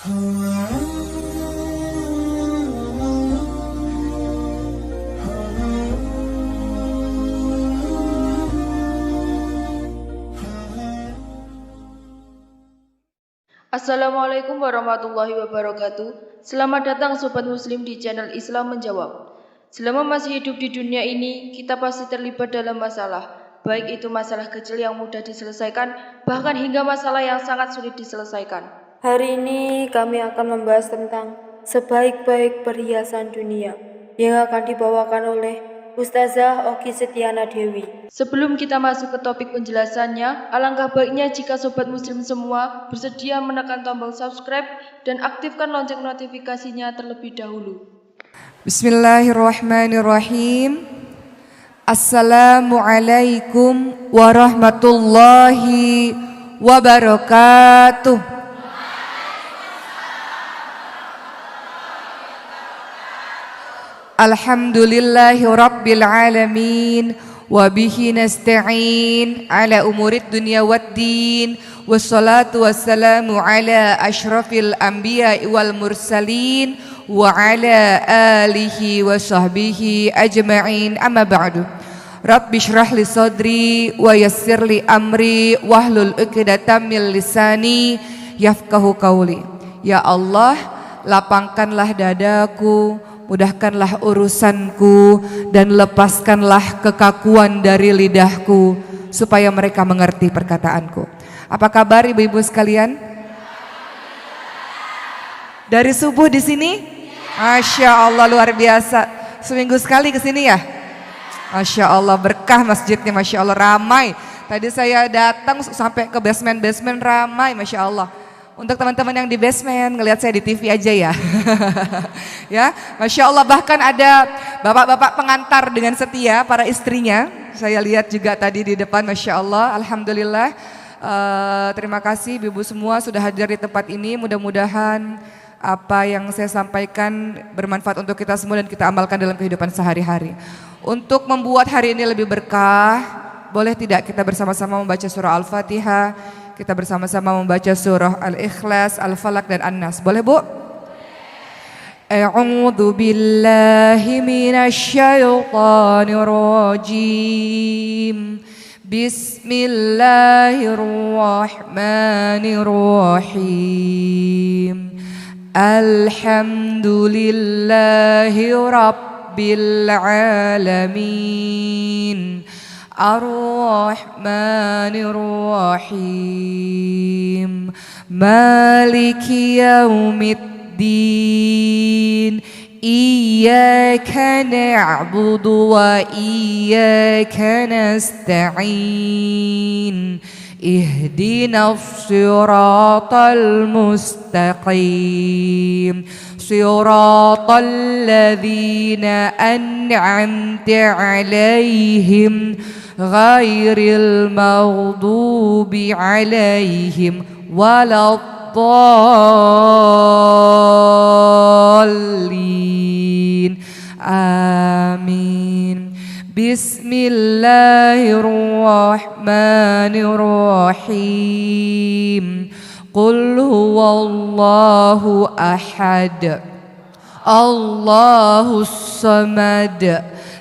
Assalamualaikum warahmatullahi wabarakatuh. Selamat datang Sobat Muslim di channel Islam Menjawab. Selama masih hidup di dunia ini, kita pasti terlibat dalam masalah. Baik itu masalah kecil yang mudah diselesaikan, bahkan hingga masalah yang sangat sulit diselesaikan. Hari ini kami akan membahas tentang sebaik-baik perhiasan dunia yang akan dibawakan oleh Ustazah Oki Setiana Dewi. Sebelum kita masuk ke topik penjelasannya, alangkah baiknya jika Sobat Muslim semua bersedia menekan tombol subscribe dan aktifkan lonceng notifikasinya terlebih dahulu. Bismillahirrahmanirrahim. Assalamualaikum warahmatullahi wabarakatuh. Alhamdulillahi rabbil alamin. Wabihi nasta'in ala umurid dunya waddin. Wassalatu wassalamu ala ashrafil anbiya wal mursalin. Wa ala alihi wa sahbihi ajma'in, amma ba'du. Rabbi shrah li sadri wa yassir li amri wahlul uqdatam min lisani yafqahu qawli. Ya Allah, lapangkanlah dadaku, mudahkanlah urusanku, dan lepaskanlah kekakuan dari lidahku supaya mereka mengerti perkataanku. Apa kabar ibu-ibu sekalian? Dari subuh di sini? Masya Allah, luar biasa. Seminggu sekali ke sini ya? Masya Allah, berkah masjidnya, Masya Allah, ramai. Tadi saya datang sampai ke basement ramai, Masya Allah. Untuk teman-teman yang di basement, ngelihat saya di TV aja ya. Ya, Masya Allah, bahkan ada bapak-bapak pengantar dengan setia para istrinya. Saya lihat juga tadi di depan, Masya Allah, Alhamdulillah. Terima kasih ibu-ibu semua sudah hadir di tempat ini. Mudah-mudahan apa yang saya sampaikan bermanfaat untuk kita semua dan kita amalkan dalam kehidupan sehari-hari. Untuk membuat hari ini lebih berkah, boleh tidak kita bersama-sama membaca surah Al-Fatihah, kita bersama-sama membaca surah Al-Ikhlas, Al-Falaq dan An-Nas. Boleh Bu? A'udzu billahi minasy syaithanir rajim. Bismillahirrahmanirrahim. Alhamdulillahi rabbil alamin. Ar-Rahmanir Rahim. Maliki yaumiddin. Iyyaka na'budu wa iyyaka nasta'in. Ihdinas siratal mustaqim. Siratal ladzina an'amta 'alaihim ghairil maghdubi 'alaihim waladdallin. Amin. Bismillahirrahmanirrahim. Qul huwallahu ahad. Allahus samad.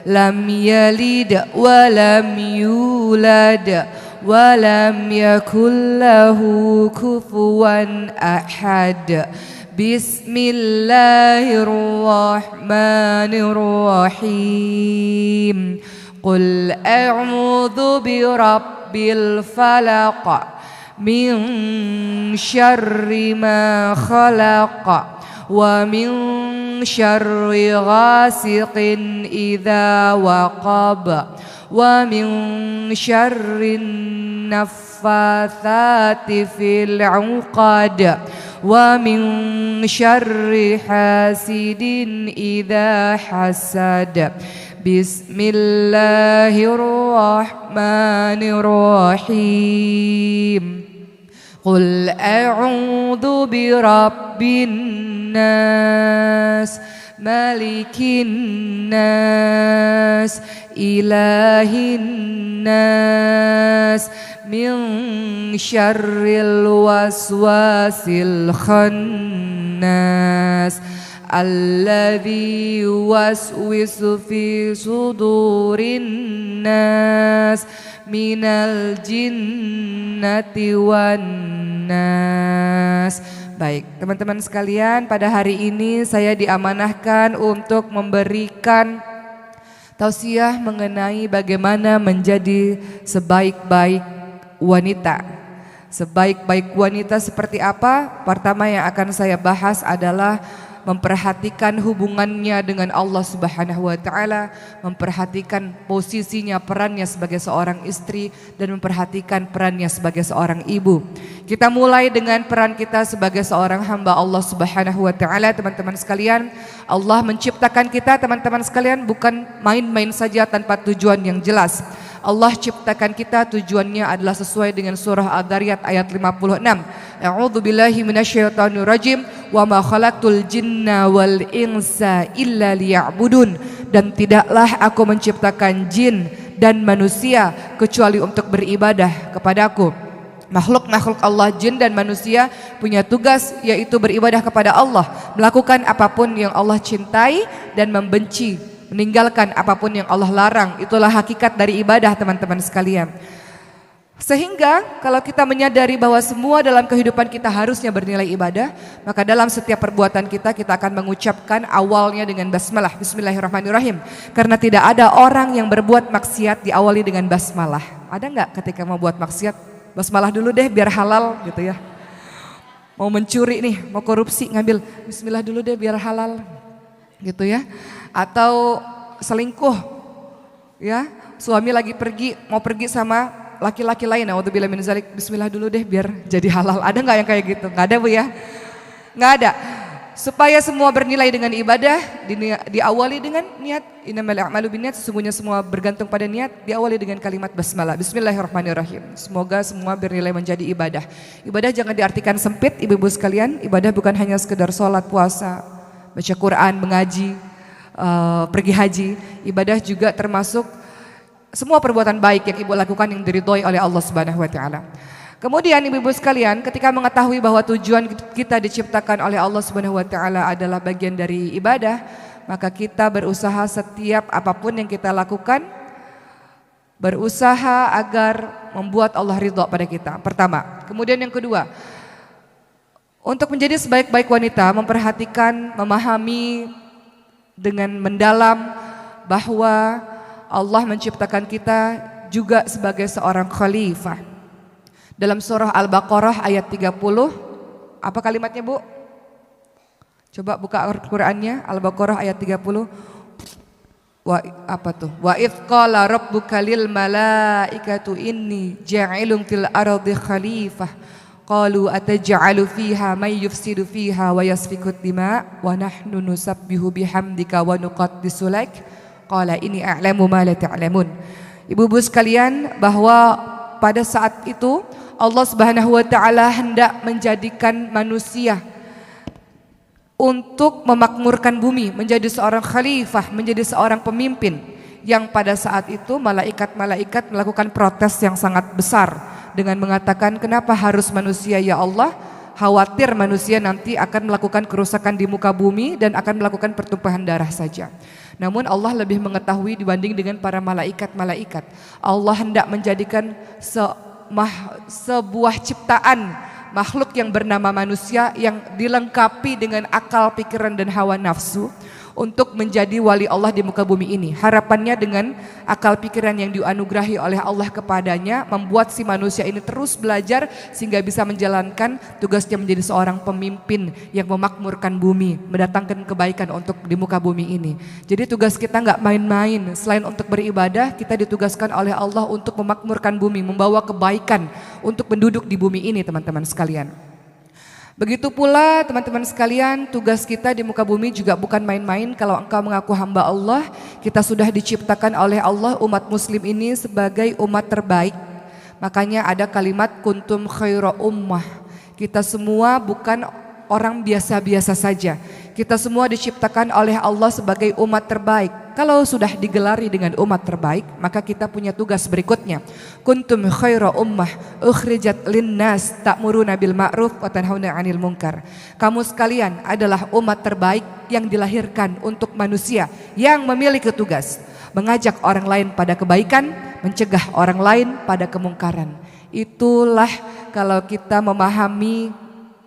Lam yalid wa lam yulad wa lam yakul lahu kufuwan ahad. Bismillahirrahmanirrahim. Qul a'udzu birabbil falaq min syarri ma khalaq wa min syarri ghasiqin idza waqab wa min syarri naffatsati fil 'uqad wa min syarri hasidin idza hasad. Bismillahirrahmanirrahim. Qul a'udzu birabbin nas, malikin nas, ilahin nas, min syarril waswasil khannas. nas alladzi yuwaswisu fi sudurin nas minal jinnati wan nas. Baik, teman-teman sekalian, pada hari ini saya diamanahkan untuk memberikan tausiah mengenai bagaimana menjadi sebaik-baik wanita. Sebaik-baik wanita seperti apa? Pertama yang akan saya bahas adalah memperhatikan hubungannya dengan Allah Subhanahu wa taala, memperhatikan posisinya, perannya sebagai seorang istri, dan memperhatikan perannya sebagai seorang ibu. Kita mulai dengan peran kita sebagai seorang hamba Allah Subhanahu wa taala, teman-teman sekalian. Allah menciptakan kita, teman-teman sekalian, bukan main-main saja tanpa tujuan yang jelas. Allah ciptakan kita, tujuannya adalah sesuai dengan surah Ad-Dariyat ayat 56. A'udzu billahi minasyaitonir rajim wa ma khalaqtul jinna wal insa illa liya'budun. Dan tidaklah aku menciptakan jin dan manusia kecuali untuk beribadah kepadaku. Makhluk-makhluk Allah, jin dan manusia, punya tugas yaitu beribadah kepada Allah, melakukan apapun yang Allah cintai dan membenci, meninggalkan apapun yang Allah larang. Itulah hakikat dari ibadah, teman-teman sekalian. Sehingga kalau kita menyadari bahwa semua dalam kehidupan kita harusnya bernilai ibadah, maka dalam setiap perbuatan kita akan mengucapkan awalnya dengan basmalah, bismillahirrahmanirrahim. Karena tidak ada orang yang berbuat maksiat diawali dengan basmalah. Ada nggak ketika mau buat maksiat, basmalah dulu deh biar halal gitu ya. Mau mencuri nih, mau korupsi, ngambil bismillah dulu deh biar halal gitu ya. Atau selingkuh ya, suami lagi mau pergi sama laki-laki lain, naudzubillah min dzalik, bismillah dulu deh biar jadi halal. Ada nggak yang kayak gitu? Nggak ada Bu ya? Nggak ada. Supaya semua bernilai dengan ibadah, diawali dengan niat. Innamal a'malu binniyat, sesungguhnya semua bergantung pada niat. Diawali dengan kalimat basmalah, bismillahirrahmanirrahim. Semoga semua bernilai menjadi ibadah. Ibadah jangan diartikan sempit, ibu-ibu sekalian. Ibadah bukan hanya sekedar sholat, puasa, baca Quran, mengaji, pergi haji. Ibadah juga termasuk semua perbuatan baik yang ibu lakukan yang diridhoi oleh Allah Subhanahu wa taala. Kemudian ibu-ibu sekalian, ketika mengetahui bahwa tujuan kita diciptakan oleh Allah Subhanahu wa taala adalah bagian dari ibadah, maka kita berusaha setiap apapun yang kita lakukan, berusaha agar membuat Allah ridho pada kita. Pertama. Kemudian yang kedua, untuk menjadi sebaik-baik wanita, memperhatikan, memahami dengan mendalam bahwa Allah menciptakan kita juga sebagai seorang khalifah. Dalam surah Al-Baqarah ayat 30, apa kalimatnya Bu? Coba buka Al-Qur'annya, Al-Baqarah ayat 30. Wa idz qala rabbuka lil malaikatu inni ja'ilun fil ardi khalifah. Qalu ataj'alu fiha may yufsidu fiha wa yasfikut dima wa nahnu nusabbihu bihamdika wa nuqaddisu lak. Qala ini a'lamu ma la ta'lamun. Ibu-ibu sekalian, bahwa pada saat itu Allah Subhanahu wa taala hendak menjadikan manusia untuk memakmurkan bumi, menjadi seorang khalifah, menjadi seorang pemimpin, yang pada saat itu malaikat-malaikat melakukan protes yang sangat besar dengan mengatakan, kenapa harus manusia ya Allah? Khawatir manusia nanti akan melakukan kerusakan di muka bumi dan akan melakukan pertumpahan darah saja. Namun Allah lebih mengetahui dibanding dengan para malaikat-malaikat. Allah hendak menjadikan sebuah ciptaan makhluk yang bernama manusia yang dilengkapi dengan akal, pikiran dan hawa nafsu untuk menjadi wali Allah di muka bumi ini. Harapannya dengan akal pikiran yang dianugerahi oleh Allah kepadanya membuat si manusia ini terus belajar sehingga bisa menjalankan tugasnya menjadi seorang pemimpin yang memakmurkan bumi, mendatangkan kebaikan untuk di muka bumi ini. Jadi tugas kita nggak main-main. Selain untuk beribadah, kita ditugaskan oleh Allah untuk memakmurkan bumi, membawa kebaikan untuk penduduk di bumi ini, teman-teman sekalian. Begitu pula teman-teman sekalian, tugas kita di muka bumi juga bukan main-main. Kalau engkau mengaku hamba Allah, kita sudah diciptakan oleh Allah umat muslim ini sebagai umat terbaik. Makanya ada kalimat kuntum khaira ummah. Kita semua bukan orang biasa-biasa saja. Kita semua diciptakan oleh Allah sebagai umat terbaik. kalau sudah digelari dengan umat terbaik, maka kita punya tugas berikutnya. Kuntum khaira ummah ukhrijat linnas ta'muruna bil ma'ruf wa tanhauna 'anil munkar. Kamu sekalian adalah umat terbaik yang dilahirkan untuk manusia yang memiliki tugas mengajak orang lain pada kebaikan, mencegah orang lain pada kemungkaran. Itulah kalau kita memahami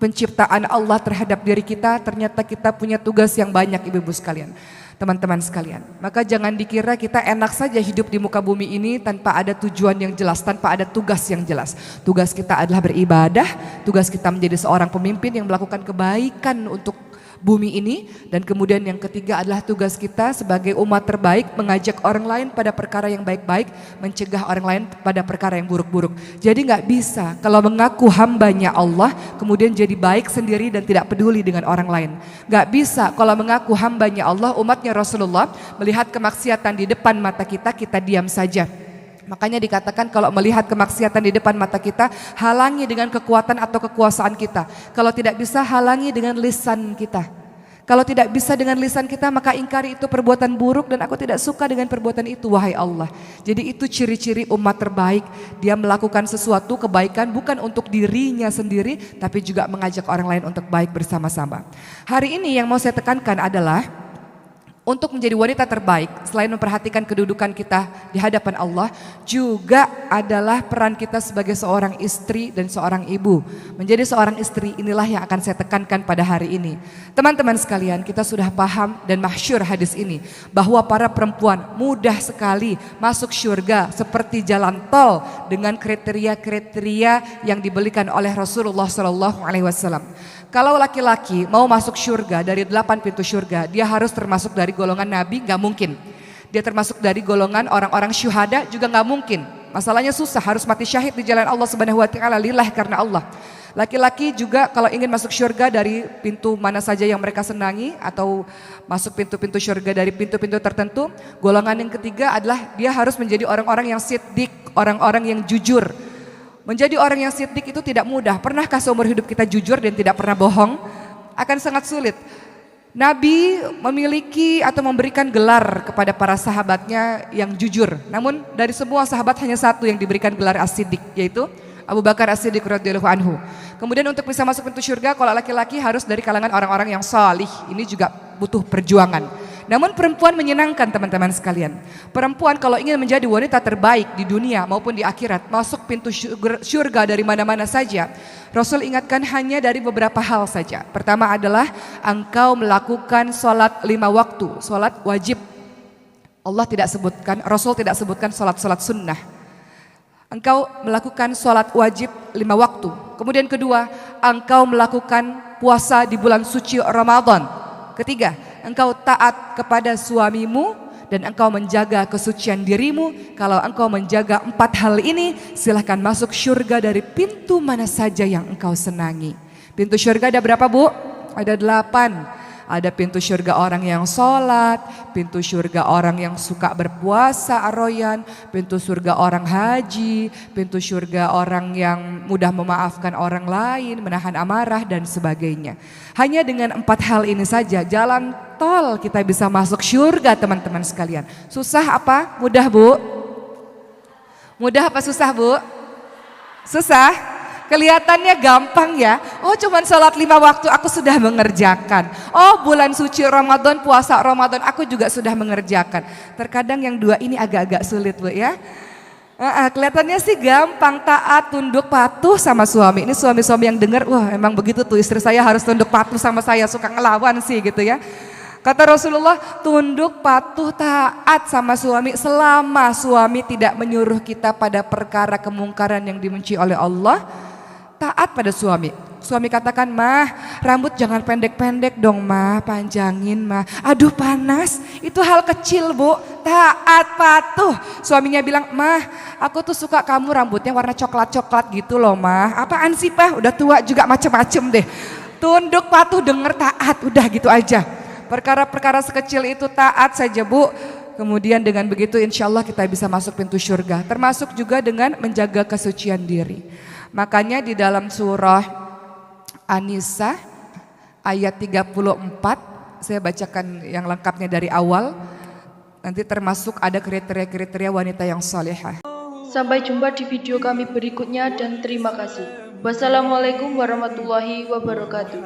penciptaan Allah terhadap diri kita, ternyata kita punya tugas yang banyak, ibu-ibu sekalian, teman-teman sekalian. Maka jangan dikira kita enak saja hidup di muka bumi ini tanpa ada tujuan yang jelas, tanpa ada tugas yang jelas. Tugas kita adalah beribadah, tugas kita menjadi seorang pemimpin yang melakukan kebaikan untuk bumi ini, dan kemudian yang ketiga adalah tugas kita sebagai umat terbaik mengajak orang lain pada perkara yang baik-baik, mencegah orang lain pada perkara yang buruk-buruk. Jadi nggak bisa kalau mengaku hambanya Allah kemudian jadi baik sendiri dan tidak peduli dengan orang lain. Nggak bisa kalau mengaku hambanya Allah, umatnya Rasulullah, melihat kemaksiatan di depan mata kita, kita diam saja. Makanya dikatakan kalau melihat kemaksiatan di depan mata kita, halangi dengan kekuatan atau kekuasaan kita. Kalau tidak bisa, halangi dengan lisan kita. Kalau tidak bisa dengan lisan kita, maka ingkari itu perbuatan buruk dan aku tidak suka dengan perbuatan itu, wahai Allah. Jadi itu ciri-ciri umat terbaik. Dia melakukan sesuatu kebaikan bukan untuk dirinya sendiri, tapi juga mengajak orang lain untuk baik bersama-sama. Hari ini yang mau saya tekankan adalah untuk menjadi wanita terbaik, selain memperhatikan kedudukan kita di hadapan Allah, juga adalah peran kita sebagai seorang istri dan seorang ibu. Menjadi seorang istri, inilah yang akan saya tekankan pada hari ini. Teman-teman sekalian, kita sudah paham dan masyhur hadis ini, bahwa para perempuan mudah sekali masuk surga seperti jalan tol dengan kriteria-kriteria yang diberikan oleh Rasulullah SAW. Kalau laki-laki mau masuk surga dari 8 pintu surga, dia harus termasuk dari golongan nabi, gak mungkin. Dia termasuk dari golongan orang-orang syuhada, juga gak mungkin. Masalahnya susah, harus mati syahid di jalan Allah Subhanahu wa taala, lillah, karena Allah. Laki-laki juga kalau ingin masuk surga dari pintu mana saja yang mereka senangi, atau masuk pintu-pintu surga dari pintu-pintu tertentu, golongan yang ketiga adalah dia harus menjadi orang-orang yang siddiq, orang-orang yang jujur. Menjadi orang yang siddiq itu tidak mudah. Pernahkah seumur hidup kita jujur dan tidak pernah bohong? Akan sangat sulit. Nabi memiliki atau memberikan gelar kepada para sahabatnya yang jujur. Namun dari semua sahabat hanya satu yang diberikan gelar as-siddiq, yaitu Abu Bakar as-Siddiq radhiyallahu anhu. Kemudian untuk bisa masuk pintu surga, kalau laki-laki harus dari kalangan orang-orang yang salih. Ini juga butuh perjuangan. Namun perempuan menyenangkan, teman-teman sekalian. Perempuan kalau ingin menjadi wanita terbaik di dunia maupun di akhirat, masuk pintu surga dari mana-mana saja, Rasul ingatkan hanya dari beberapa hal saja. Pertama adalah engkau melakukan sholat 5 waktu, sholat wajib. Allah tidak sebutkan, Rasul tidak sebutkan sholat-sholat sunnah. Engkau melakukan sholat wajib 5 waktu. Kemudian kedua, engkau melakukan puasa di bulan suci Ramadan. Ketiga, engkau taat kepada suamimu dan engkau menjaga kesucian dirimu. Kalau engkau menjaga 4 hal ini, silahkan masuk surga dari pintu mana saja yang engkau senangi. Pintu surga ada berapa, Bu? Ada 8. Ada pintu surga orang yang sholat, pintu surga orang yang suka berpuasa aroyan, pintu surga orang haji, pintu surga orang yang mudah memaafkan orang lain, menahan amarah dan sebagainya. Hanya dengan 4 hal ini saja jalan tol kita bisa masuk surga, teman-teman sekalian. Susah apa? Mudah, Bu? Mudah apa susah, Bu? Susah? Kelihatannya gampang ya. Oh, cuman sholat 5 waktu aku sudah mengerjakan. Oh, bulan suci Ramadan, puasa Ramadan aku juga sudah mengerjakan. Terkadang yang 2 ini agak-agak sulit, Bu ya. Kelihatannya sih gampang, taat, tunduk, patuh sama suami. Ini suami-suami yang dengar, wah emang begitu tuh, istri saya harus tunduk patuh sama saya, suka ngelawan sih gitu ya. Kata Rasulullah, tunduk, patuh, taat sama suami selama suami tidak menyuruh kita pada perkara kemungkaran yang dibenci oleh Allah. Taat pada suami. Suami katakan, mah rambut jangan pendek-pendek dong mah, panjangin mah. Aduh panas, itu hal kecil, Bu. Taat, patuh. Suaminya bilang, mah aku tuh suka kamu rambutnya warna coklat-coklat gitu loh mah. Apaan sih Pak, udah tua juga macem-macem deh. Tunduk, patuh, denger, taat, udah gitu aja. Perkara-perkara sekecil itu taat saja, Bu. Kemudian dengan begitu insya Allah kita bisa masuk pintu surga. Termasuk juga dengan menjaga kesucian diri. Makanya di dalam surah An-Nisa ayat 34, saya bacakan yang lengkapnya dari awal. nanti termasuk ada kriteria-kriteria wanita yang salihah. Sampai jumpa di video kami berikutnya dan terima kasih. Wassalamualaikum warahmatullahi wabarakatuh.